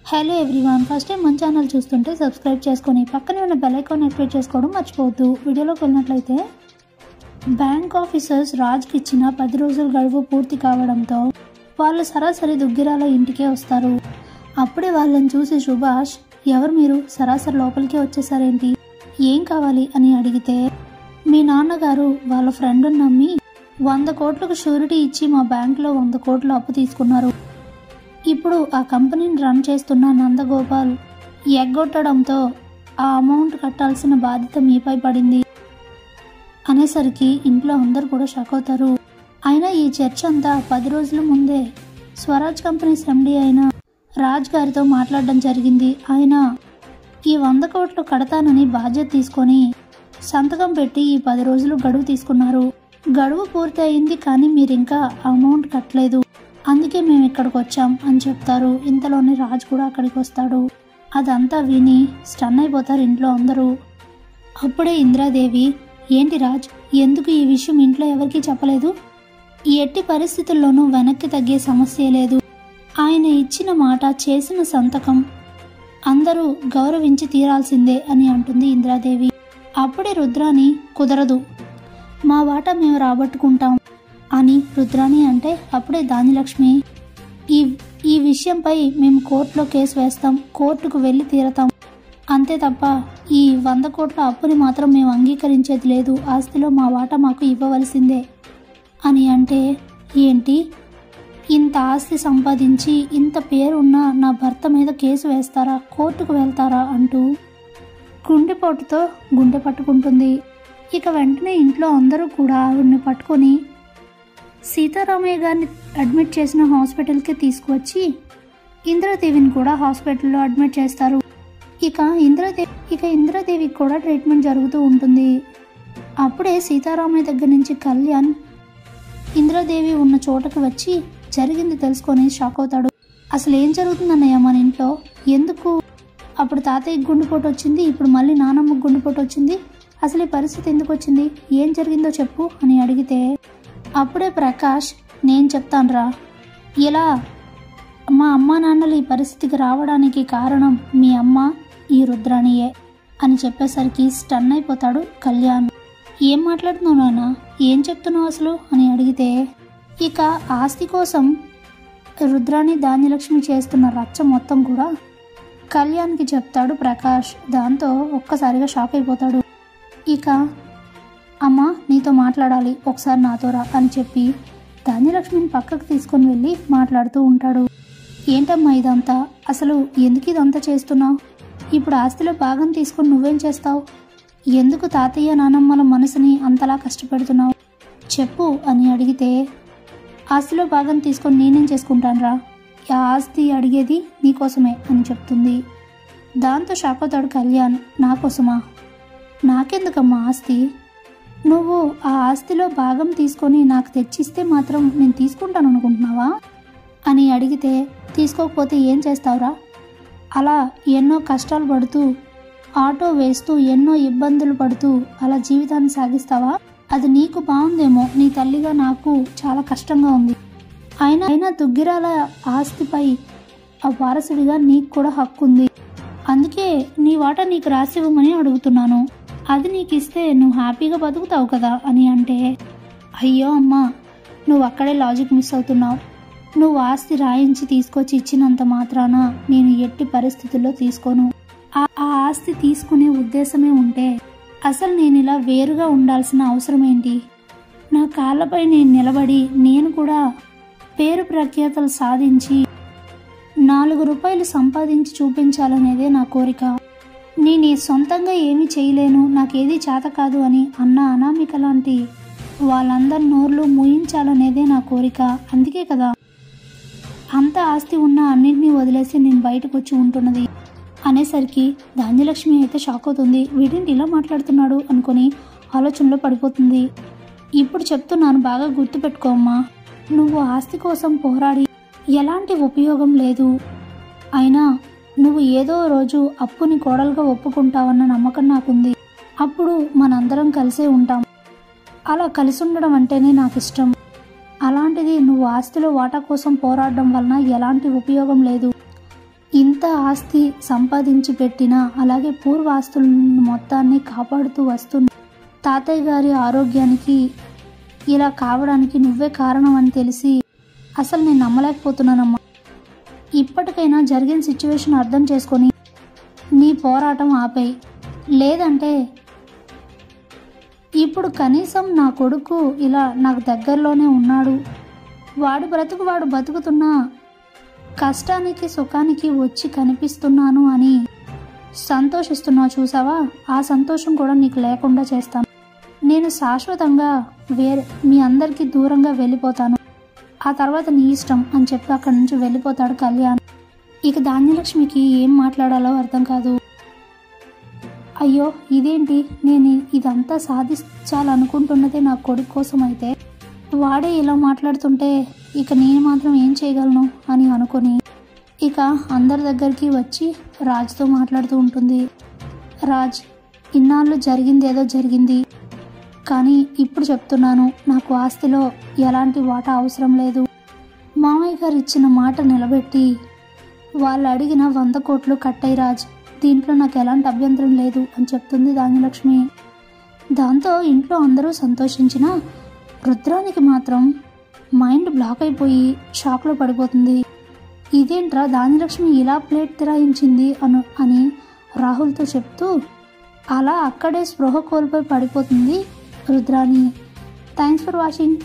Hello everyone, first time మన channel చూస్తుంటే subscribe చేసుకొని పక్కనే ఉన్న బెల్ ఐకాన్ యాక్టివేట్ చేసుకోవడం మర్చిపోవద్దు. వీడియోలోకి వెళ్ళినట్లయితే బ్యాంక్ ఆఫీసర్స్ రాజ్కి ఇచ్చిన 10 రోజుల గడువు పూర్తి కావడంతో వాళ్ళు సరాసరి దుగ్గిరాల ఇంటికే వస్తారు. అప్పుడే వాళ్ళని చూసి సుభాష్, ఎవరు మీరు, సరాసరి లోపలికే వచ్చేసారేంటి, ఏం కావాలి అని అడిగితే, మీ నాన్నగారు వాళ్ళ ఫ్రెండ్ని నమ్మి 100 కోట్లకు షూరిటీ ఇచ్చి మా బ్యాంకులో 100 కోట్లు అప్పు తీసుకున్నారు. ఇప్పుడు ఆ కంపెనీని రన్ చేస్తున్న నందగోపాల్ ఎగ్గొట్టడంతో ఆ అమౌంట్ కట్టాల్సిన బాధ్యత మీపై పడింది అనేసరికి ఇంట్లో అందరూ కూడా షాక్ అవుతారు. అయినా ఈ చర్చ అంతా 10 రోజుల ముందే స్వరాజ్ కంపెనీస్ ఎండీ అయిన రాజ్ గారితో మాట్లాడడం జరిగింది. ఆయన ఈ 100 కోట్లు కడతానని బాధ్యత తీసుకొని సంతకం పెట్టి ఈ 10 రోజులు గడువు తీసుకున్నారు. గడువు పూర్తి అయింది, కానీ మీరు ఇంకా అమౌంట్ కట్టలేదు, అందుకే మేము ఇక్కడికి వచ్చాం అని చెప్తారు. ఇంతలోనే రాజ్ కూడా అక్కడికి వస్తాడు. అదంతా విని స్టన్ అయిపోతారు ఇంట్లో అందరూ. అప్పుడే ఇంద్రాదేవి, ఏంటి రాజ్, ఎందుకు ఈ విషయం ఇంట్లో ఎవరికీ చెప్పలేదు? ఎట్టి పరిస్థితుల్లోనూ వెనక్కి తగ్గే సమస్య లేదు. ఆయన ఇచ్చిన మాట, చేసిన సంతకం అందరూ గౌరవించి తీరాల్సిందే అని అంటుంది ఇంద్రాదేవి. అప్పుడే రుద్రాని, కుదరదు, మా వాటా మేము రాబట్టుకుంటాం అని రుద్రాని అంటే, అప్పుడే ధాన్యలక్ష్మి, ఈ విషయంపై మేము కోర్టులో కేసు వేస్తాం, కోర్టుకు వెళ్ళి తీరతాం, అంతే తప్ప ఈ 100 కోట్ల అప్పుని మాత్రం మేము అంగీకరించేది లేదు, ఆస్తిలో మా వాటా మాకు ఇవ్వవలసిందే అని అంటే, ఏంటి, ఇంత ఆస్తి సంపాదించి ఇంత పేరున్న నా భర్త మీద కేసు వేస్తారా, కోర్టుకు వెళ్తారా అంటూ గుండెపోటుతో గుండె పట్టుకుంటుంది. ఇక వెంటనే ఇంట్లో అందరూ కూడా ఆవిడ్ని పట్టుకొని సీతారామయ్య గారిని అడ్మిట్ చేసిన హాస్పిటల్కి తీసుకువచ్చి ఇంద్రాదేవిని కూడా హాస్పిటల్లో అడ్మిట్ చేస్తారు. ఇక ఇంద్రాదేవికి కూడా ట్రీట్మెంట్ జరుగుతూ ఉంటుంది. అప్పుడే సీతారామయ్య దగ్గర నుంచి కళ్యాణ్ ఇంద్రాదేవి ఉన్న చోటకు వచ్చి జరిగింది తెలుసుకొని షాక్ అవుతాడు. అసలు ఏం జరుగుతుందన్నయ్య మన ఇంట్లో, ఎందుకు అప్పుడు తాతయ్యకి గుండెపోటు వచ్చింది, ఇప్పుడు మళ్ళీ నానమ్మకు గుండెపోటు వచ్చింది, అసలు ఈ పరిస్థితి ఎందుకు వచ్చింది, ఏం జరిగిందో చెప్పు అని అడిగితే, అప్పుడే ప్రకాష్, నేను చెప్తానురా, ఇలా మా అమ్మా నాన్నలు ఈ పరిస్థితికి రావడానికి కారణం మీ అమ్మ, ఈ రుద్రాణియే అని చెప్పేసరికి స్టన్ అయిపోతాడు కళ్యాణ్. ఏం మాట్లాడుతున్నావు నాన్న, ఏం చెప్తున్నావు అసలు అని అడిగితే, ఇక ఆస్తి కోసం రుద్రాణి ధాన్యలక్ష్మి చేస్తున్న రచ్చ మొత్తం కూడా కళ్యాణ్కి చెప్తాడు ప్రకాష్. దాంతో ఒక్కసారిగా షాక్ అయిపోతాడు. ఇక అమ్మ నీతో మాట్లాడాలి, ఒకసారి నాతో రా అని చెప్పి ధాన్యలక్ష్మిని పక్కకు తీసుకొని వెళ్ళి మాట్లాడుతూ ఉంటాడు. ఏంటమ్మా ఇదంతా, అసలు ఎందుకు ఇదంతా చేస్తున్నావు, ఇప్పుడు ఆస్తిలో భాగం తీసుకొని నువ్వేం చేస్తావు, ఎందుకు తాతయ్య నానమ్మల మనసుని అంతలా కష్టపెడుతున్నావు చెప్పు అని అడిగితే, ఆస్తిలో భాగం తీసుకొని నేనేం చేసుకుంటానురా, ఆ ఆస్తి అడిగేది నీకోసమే అని చెప్తుంది. దాంతో షాక్ అవుతాడు కళ్యాణ్. నాకోసమా, నాకెందుకమ్మా ఆస్తి, నువ్వు ఆ ఆస్తిలో భాగం తీసుకొని నాకు తెచ్చిస్తే మాత్రం నేను తీసుకుంటాను అనుకుంటున్నావా అని అడిగితే, తీసుకోకపోతే ఏం చేస్తావురా, అలా ఎన్నో కష్టాలు పడుతూ ఆటో వేస్తూ ఎన్నో ఇబ్బందులు పడుతూ అలా జీవితాన్ని సాగిస్తావా, అది నీకు బాగుందేమో, నీ తల్లిగా నాకు చాలా కష్టంగా ఉంది, అయినా దుగ్గిరాల ఆస్తిపై ఆ వారసుడిగా నీకు కూడా హక్కు ఉంది, అందుకే నీ వాటా నీకు రాసివ్వమని అడుగుతున్నాను, అది నీకు ఇస్తే నువ్వు హ్యాపీగా బతుకుతావు కదా అని అంటే, అయ్యో అమ్మా, నువ్వు అక్కడే లాజిక్ మిస్ అవుతున్నావు, నువ్వు ఆస్తి రాయించి తీసుకొచ్చి ఇచ్చినంత మాత్రాన నేను ఎట్టి పరిస్థితుల్లో తీసుకోను, ఆ ఆస్తి తీసుకునే ఉద్దేశమే ఉంటే అసలు నేను ఇలా వేరుగా ఉండాల్సిన అవసరం ఏంటి, నా కాళ్ళపై నేను నిలబడి నేను కూడా పేరు ప్రఖ్యాతలు సాధించి 4 రూపాయలు సంపాదించి చూపించాలనేదే నా కోరిక, నేను సొంతంగా ఏమీ చేయలేను, నాకేదీ చేత కాదు అని అన్న అనామిక లాంటి వాళ్ళందరి నోర్లు మూయించాలనేదే నా కోరిక, అందుకే కదా అంత ఆస్తి ఉన్న అన్నింటినీ వదిలేసి నేను బయటకు వచ్చి ఉంటున్నది అనేసరికి ధాన్యలక్ష్మి అయితే షాక్ అవుతుంది. వీడింటి ఇలా మాట్లాడుతున్నాడు అనుకుని ఆలోచనలో పడిపోతుంది. ఇప్పుడు చెప్తున్నాను, బాగా గుర్తుపెట్టుకోమ్మా, నువ్వు ఆస్తి కోసం పోరాడి ఎలాంటి ఉపయోగం లేదు, అయినా నువ్వు ఏదో రోజు అప్పుని కోడలుగా ఒప్పుకుంటావన్న నమ్మకం నాకుంది, అప్పుడు మనందరం కలిసే ఉంటాం, అలా కలిసి ఉండడం అంటేనే నాకు ఇష్టం, అలాంటిది నువ్వు ఆస్తిలో వాటా కోసం పోరాడడం వలన ఎలాంటి ఉపయోగం లేదు, ఇంత ఎంత ఆస్తి సంపాదించి పెట్టినా అలాగే పూర్వ ఆస్తులను మొత్తాన్ని కాపాడుతూ వస్తున్న తాతయ్య గారి ఆరోగ్యానికి ఇలా కావడానికి నువ్వే కారణం అని తెలిసి అసలు నేను నమ్మలేకపోతున్నానమ్మా. ఇప్పటికైనా జరిగిన సిచ్యువేషన్ అర్థం చేసుకొని నీ పోరాటం ఆపేయి. లేదంటే ఇప్పుడు కనీసం నా కొడుకు ఇలా నాకు దగ్గరలోనే ఉన్నాడు, వాడు బ్రతుకు వాడు బతుకుతున్నా కష్టానికి సుఖానికి వచ్చి కనిపిస్తున్నాను అని సంతోషిస్తున్నావు చూసావా, ఆ సంతోషం కూడా నీకు లేకుండా చేస్తాను. నేను శాశ్వతంగా మీ అందరికీ దూరంగా వెళ్ళిపోతాను, ఆ తర్వాత నీ ఇష్టం అని చెప్పి అక్కడి నుంచి వెళ్ళిపోతాడు కళ్యాణ్. ఇక ధాన్యలక్ష్మికి ఏం మాట్లాడాలో అర్థం కాదు. అయ్యో ఇదేంటి, నేను ఇదంతా సాధించాలనుకుంటున్నదే నా కొడుకు కోసం అయితే వాడే ఇలా మాట్లాడుతుంటే ఇక నేను మాత్రం ఏం చేయగలను అని అనుకుని ఇక అందరి దగ్గరికి వచ్చి రాజ్తో మాట్లాడుతూ ఉంటుంది. రాజ్, ఇన్నాళ్ళు జరిగిందేదో జరిగింది, కానీ ఇప్పుడు చెప్తున్నాను, నాకు ఆస్తిలో ఎలాంటి వాటా అవసరం లేదు. మామయ్య గారు ఇచ్చిన మాట నిలబెట్టి వాళ్ళు అడిగిన 100 కోట్లు కట్టయి రాజ్, దీంట్లో నాకు ఎలాంటి అభ్యంతరం లేదు అని చెప్తుంది ధాన్యలక్ష్మి. దాంతో ఇంట్లో అందరూ సంతోషించినా రుద్రానికి మాత్రం మైండ్ బ్లాక్ అయిపోయి షాక్లో పడిపోతుంది. ఇదేంట్రా ధాన్యలక్ష్మి ఇలా ప్లేట్ తిరాయించింది అని రాహుల్తో చెప్తూ అలా అక్కడే స్పృహ కోల్పోయి పడిపోతుంది రుద్రాని. Thanks for watching.